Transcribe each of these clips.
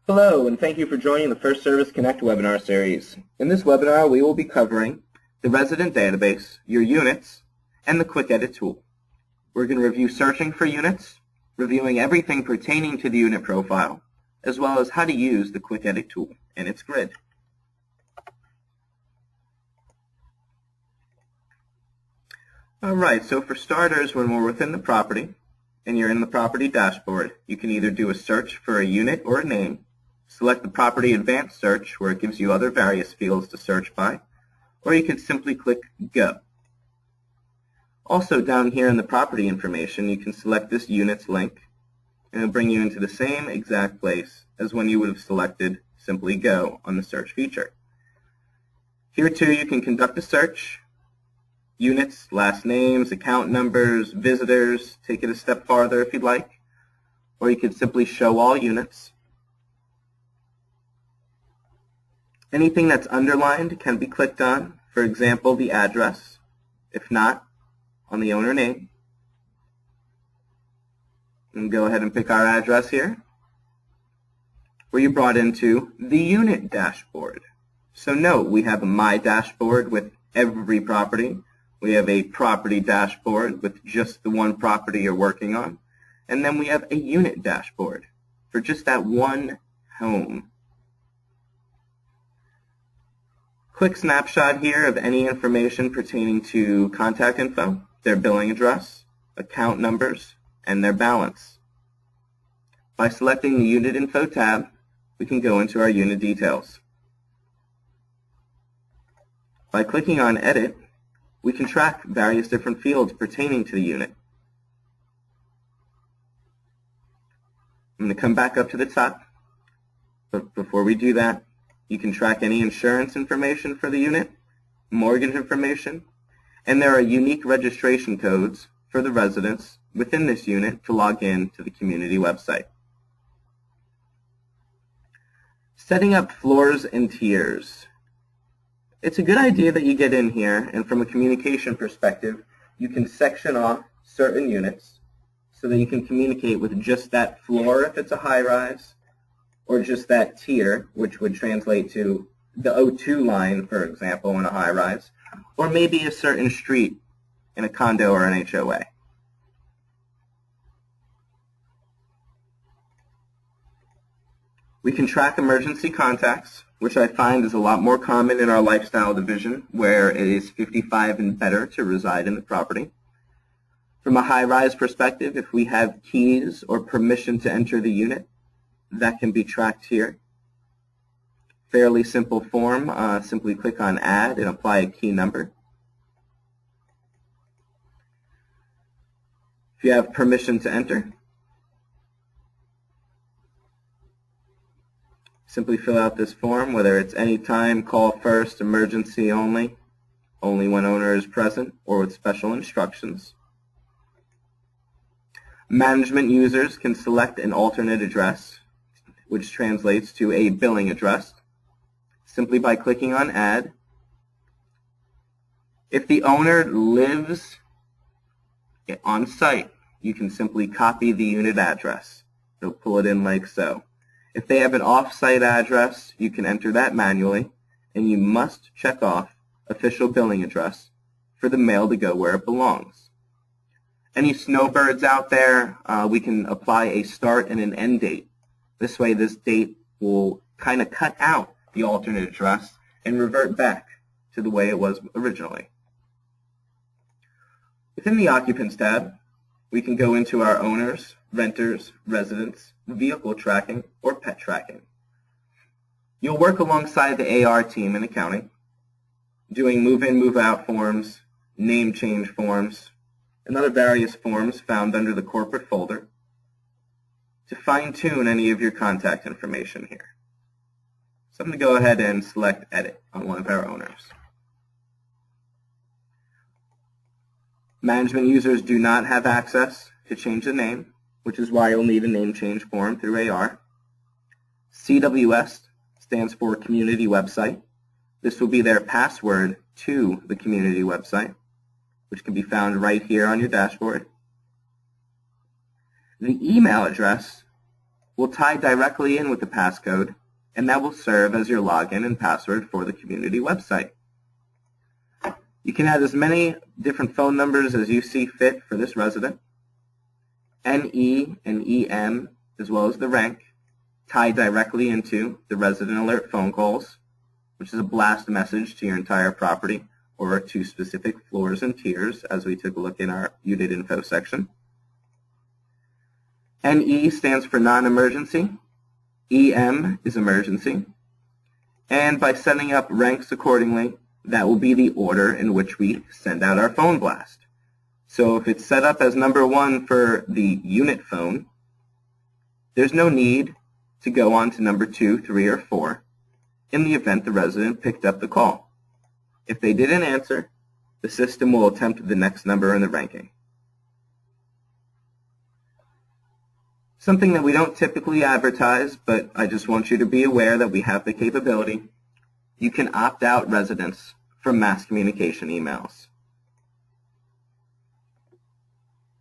Hello, and thank you for joining the First Service Connect webinar series. In this webinar, we will be covering the resident database, your units, and the Quick Edit tool. We're going to review searching for units, reviewing everything pertaining to the unit profile, as well as how to use the Quick Edit tool and its grid. Alright, so for starters, when we're within the property, and you're in the property dashboard, you can either do a search for a unit or a name, select the Property Advanced Search, where it gives you other various fields to search by, or you can simply click Go. Also down here in the property information, you can select this units link, and it'll bring you into the same exact place as when you would have selected simply Go on the search feature. Here too, you can conduct a search, units, last names, account numbers, visitors, take it a step farther if you'd like, or you could simply show all units. Anything that's underlined can be clicked on, for example, the address, if not, on the owner name. And go ahead and pick our address here, where you're brought into the unit dashboard. So note, we have a My Dashboard with every property. We have a property dashboard with just the one property you're working on. And then we have a unit dashboard for just that one home. Quick snapshot here of any information pertaining to contact info, their billing address, account numbers, and their balance. By selecting the Unit Info tab, we can go into our unit details. By clicking on Edit, we can track various different fields pertaining to the unit. I'm going to come back up to the top, but before we do that, you can track any insurance information for the unit, mortgage information, and there are unique registration codes for the residents within this unit to log in to the community website. Setting up floors and tiers. It's a good idea that you get in here, and from a communication perspective, you can section off certain units so that you can communicate with just that floor if it's a high-rise, or just that tier, which would translate to the O2 line, for example, in a high-rise, or maybe a certain street in a condo or an HOA. We can track emergency contacts, which I find is a lot more common in our lifestyle division, where it is 55 and better to reside in the property. From a high-rise perspective, if we have keys or permission to enter the unit, that can be tracked here. Fairly simple form. Simply click on Add and apply a key number. If you have permission to enter, simply fill out this form, whether it's anytime, call first, emergency only when owner is present, or with special instructions. Management users can select an alternate address, which translates to a billing address, simply by clicking on Add. If the owner lives on site, you can simply copy the unit address. They'll pull it in like so. If they have an off-site address, you can enter that manually, and you must check off official billing address for the mail to go where it belongs. Any snowbirds out there, we can apply a start and an end date. This way, this date will kind of cut out the alternate address and revert back to the way it was originally. Within the Occupants tab, we can go into our owners, renters, residents, vehicle tracking, or pet tracking. You'll work alongside the AR team in accounting, doing move-in, move-out forms, name change forms, and other various forms found under the corporate folder, to fine-tune any of your contact information here. So I'm going to go ahead and select Edit on one of our owners. Management users do not have access to change the name, which is why you'll need a name change form through AR. CWS stands for Community Website. This will be their password to the community website, which can be found right here on your dashboard. The email address will tie directly in with the passcode, and that will serve as your login and password for the community website. You can add as many different phone numbers as you see fit for this resident. NE and EM, as well as the rank, tie directly into the resident alert phone calls, which is a blast message to your entire property or to specific floors and tiers, as we took a look in our unit info section. NE stands for non-emergency. EM is emergency. And by setting up ranks accordingly, that will be the order in which we send out our phone blast. So if it's set up as number 1 for the unit phone, there's no need to go on to number 2, 3, or 4 in the event the resident picked up the call. If they didn't answer, the system will attempt the next number in the ranking. Something that we don't typically advertise, but I just want you to be aware that we have the capability. You can opt out residents from mass communication emails.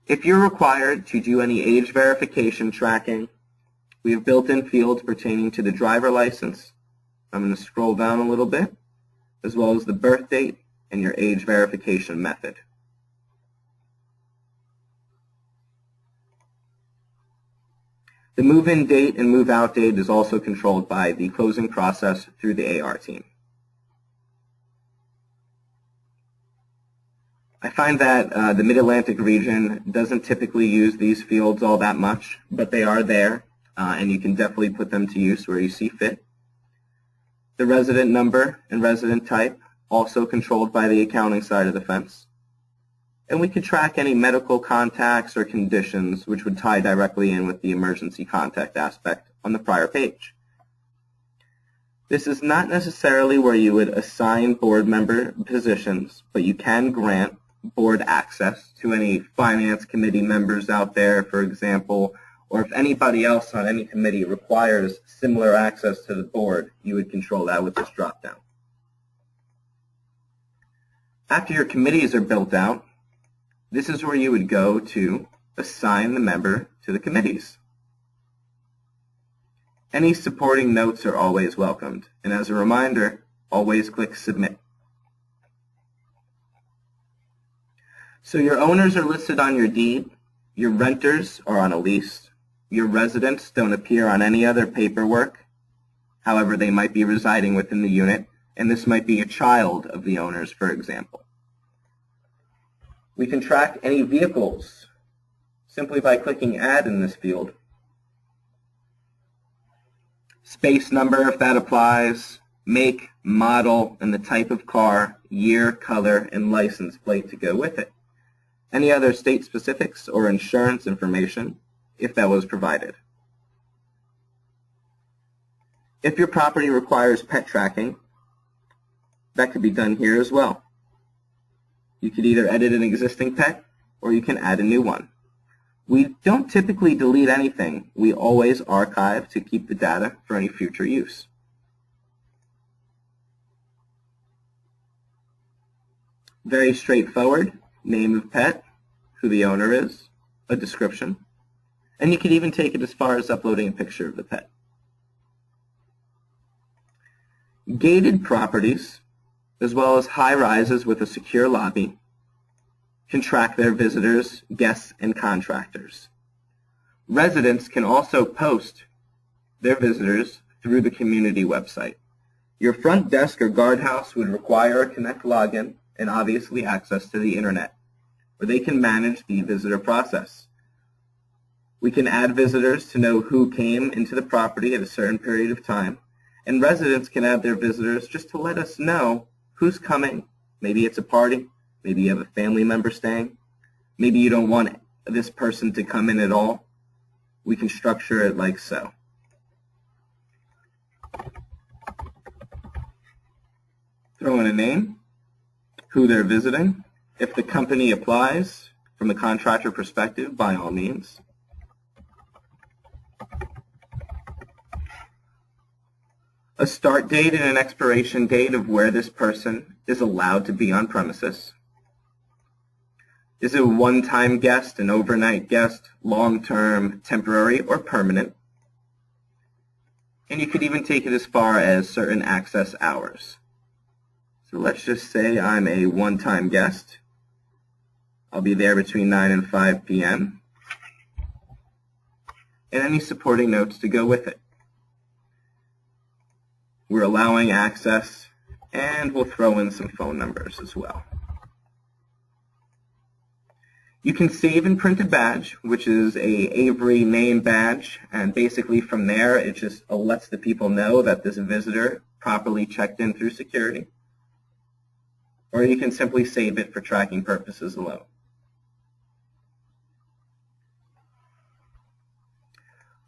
If you're required to do any age verification tracking, we have built-in fields pertaining to the driver license. I'm going to scroll down a little bit, as well as the birth date and your age verification method. The move-in date and move-out date is also controlled by the closing process through the AR team. I find that the Mid-Atlantic region doesn't typically use these fields all that much, but they are there, and you can definitely put them to use where you see fit. The resident number and resident type, also controlled by the accounting side of the fence. And we could track any medical contacts or conditions which would tie directly in with the emergency contact aspect on the prior page. This is not necessarily where you would assign board member positions, but you can grant board access to any finance committee members out there, for example, or if anybody else on any committee requires similar access to the board, you would control that with this drop-down. After your committees are built out, this is where you would go to assign the member to the committees. Any supporting notes are always welcomed, and as a reminder, always click Submit. So your owners are listed on your deed, your renters are on a lease, your residents don't appear on any other paperwork, however they might be residing within the unit, and this might be a child of the owners, for example. We can track any vehicles simply by clicking Add in this field. Space number, if that applies, make, model, and the type of car, year, color, and license plate to go with it. Any other state specifics or insurance information, if that was provided. If your property requires pet tracking, that could be done here as well. You could either edit an existing pet or you can add a new one. We don't typically delete anything. We always archive to keep the data for any future use. Very straightforward. Name of pet, who the owner is, a description, and you could even take it as far as uploading a picture of the pet. Gated properties, as well as high-rises with a secure lobby, can track their visitors, guests, and contractors. Residents can also post their visitors through the community website. Your front desk or guardhouse would require a Connect login and obviously access to the internet, where they can manage the visitor process. We can add visitors to know who came into the property at a certain period of time, and residents can add their visitors just to let us know who's coming. Maybe it's a party, maybe you have a family member staying, maybe you don't want this person to come in at all. We can structure it like so. Throw in a name, who they're visiting. If the company applies, from the contractor perspective, by all means. A start date and an expiration date of where this person is allowed to be on premises. Is it a one-time guest, an overnight guest, long-term, temporary, or permanent? And you could even take it as far as certain access hours. So let's just say I'm a one-time guest. I'll be there between 9 and 5 p.m. and any supporting notes to go with it. We're allowing access, and we'll throw in some phone numbers as well. You can save and print a badge, which is a Avery name badge, and basically from there it just lets the people know that this visitor properly checked in through security. Or you can simply save it for tracking purposes alone.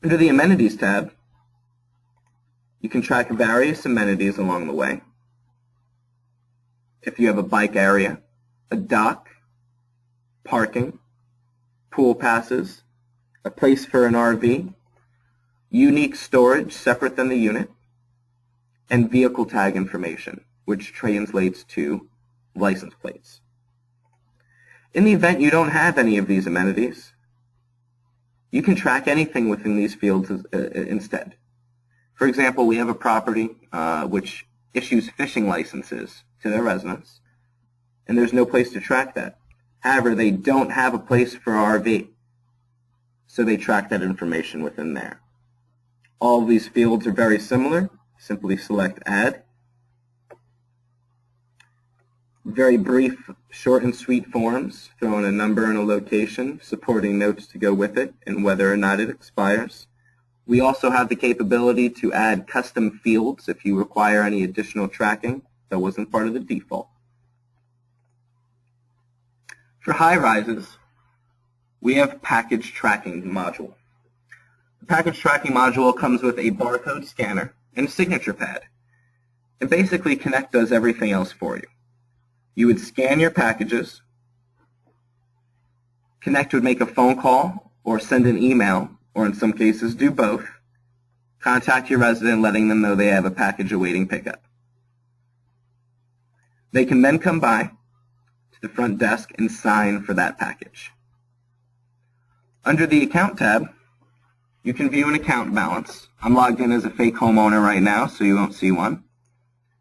Under the Amenities tab, you can track various amenities along the way. If you have a bike area, a dock, parking, pool passes, a place for an RV, unique storage separate than the unit, and vehicle tag information, which translates to license plates. In the event you don't have any of these amenities, you can track anything within these fields instead. For example, we have a property which issues fishing licenses to their residents, and there's no place to track that. However, they don't have a place for RV, so they track that information within there. All of these fields are very similar. Simply select Add. Very brief, short and sweet forms, throw in a number and a location, supporting notes to go with it, and whether or not it expires. We also have the capability to add custom fields if you require any additional tracking that wasn't part of the default. For high-rises, we have package tracking module. The package tracking module comes with a barcode scanner and a signature pad. And basically, Connect does everything else for you. You would scan your packages, Connect would make a phone call or send an email, or in some cases do both, contact your resident letting them know they have a package awaiting pickup. They can then come by to the front desk and sign for that package. Under the Account tab, you can view an account balance. I'm logged in as a fake homeowner right now, so you won't see one.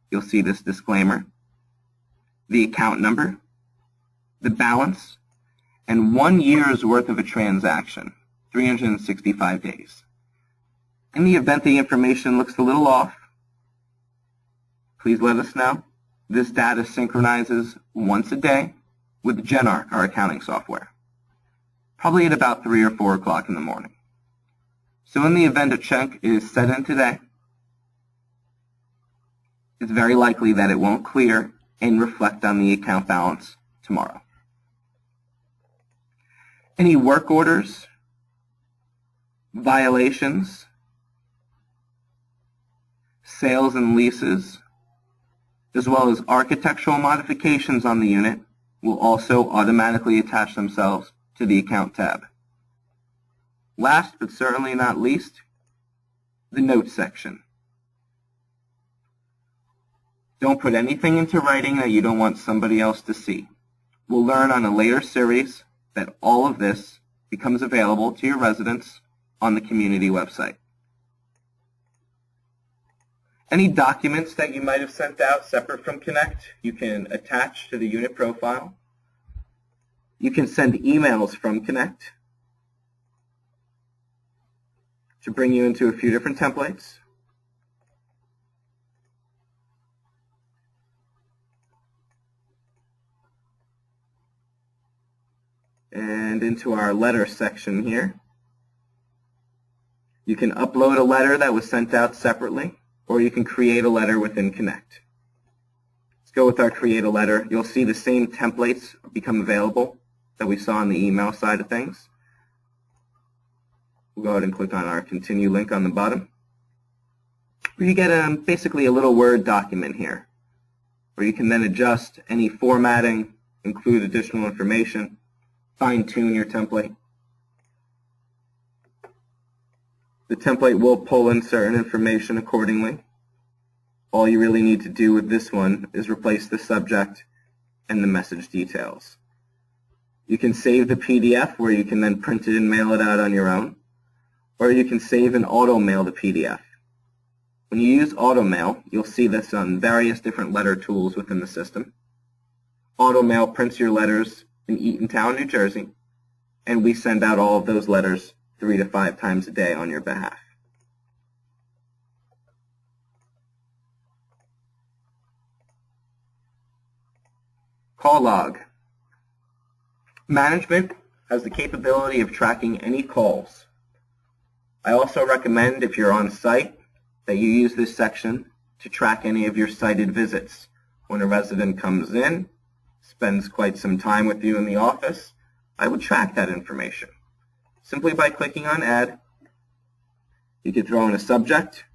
You'll see this disclaimer, the account number, the balance, and 1 year's worth of a transaction, 365 days. In the event the information looks a little off, please let us know. This data synchronizes once a day with Genarch, our accounting software, probably at about 3 or 4 o'clock in the morning. So in the event a check is set in today, it's very likely that it won't clear and reflect on the account balance tomorrow. Any work orders, violations, sales and leases, as well as architectural modifications on the unit will also automatically attach themselves to the Account tab. Last but certainly not least, the Notes section. Don't put anything into writing that you don't want somebody else to see. We'll learn on a later series that all of this becomes available to your residents on the community website. Any documents that you might have sent out separate from Connect, you can attach to the unit profile. You can send emails from Connect to bring you into a few different templates. And into our letter section here. You can upload a letter that was sent out separately, or you can create a letter within Connect. Let's go with our create a letter. You'll see the same templates become available that we saw on the email side of things. We'll go ahead and click on our continue link on the bottom. Where you get basically a little Word document here, where you can then adjust any formatting, include additional information, fine-tune your template. The template will pull in certain information accordingly. All you really need to do with this one is replace the subject and the message details. You can save the PDF where you can then print it and mail it out on your own, or you can save and auto-mail the PDF. When you use AutoMail, you'll see this on various different letter tools within the system. AutoMail prints your letters in Eatontown, New Jersey, and we send out all of those letters 3 to 5 times a day on your behalf. Call log. Management has the capability of tracking any calls. I also recommend, if you're on site, that you use this section to track any of your cited visits. When a resident comes in, spends quite some time with you in the office, I would track that information. Simply by clicking on Add, you could throw in a subject,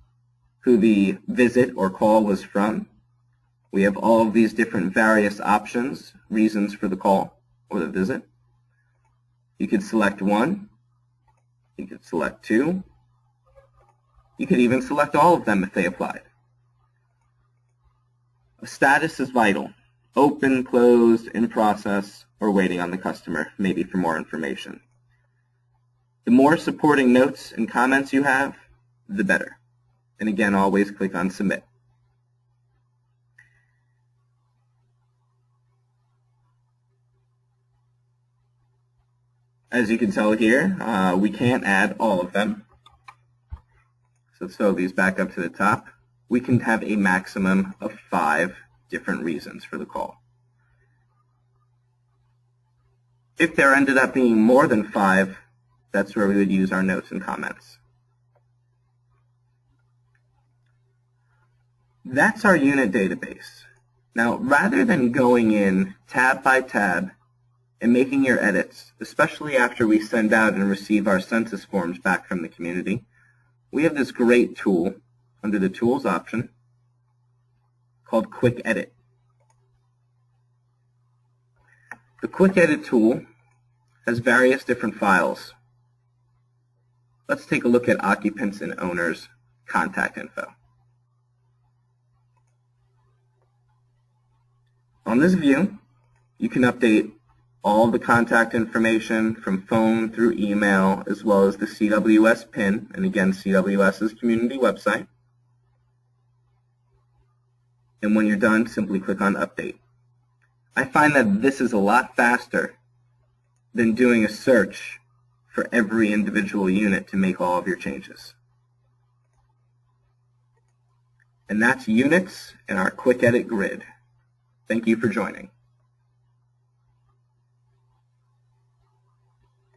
who the visit or call was from. We have all of these different various options, reasons for the call or the visit. You could select 1. You could select 2. You could even select all of them if they applied. A status is vital. Open, closed, in process, or waiting on the customer, maybe for more information. The more supporting notes and comments you have, the better. And again, always click on Submit. As you can tell here, we can't add all of them. So throw these back up to the top. We can have a maximum of 5 different reasons for the call. If there ended up being more than 5, that's where we would use our notes and comments. That's our unit database. Now, rather than going in tab by tab and making your edits, especially after we send out and receive our census forms back from the community, we have this great tool under the Tools option called Quick Edit. The Quick Edit tool has various different files. Let's take a look at occupants and owners' contact info. On this view, you can update all the contact information from phone through email, as well as the CWS PIN, and again, CWS's community website. And when you're done, simply click on Update. I find that this is a lot faster than doing a search for every individual unit to make all of your changes. And that's units and our Quick Edit grid. Thank you for joining.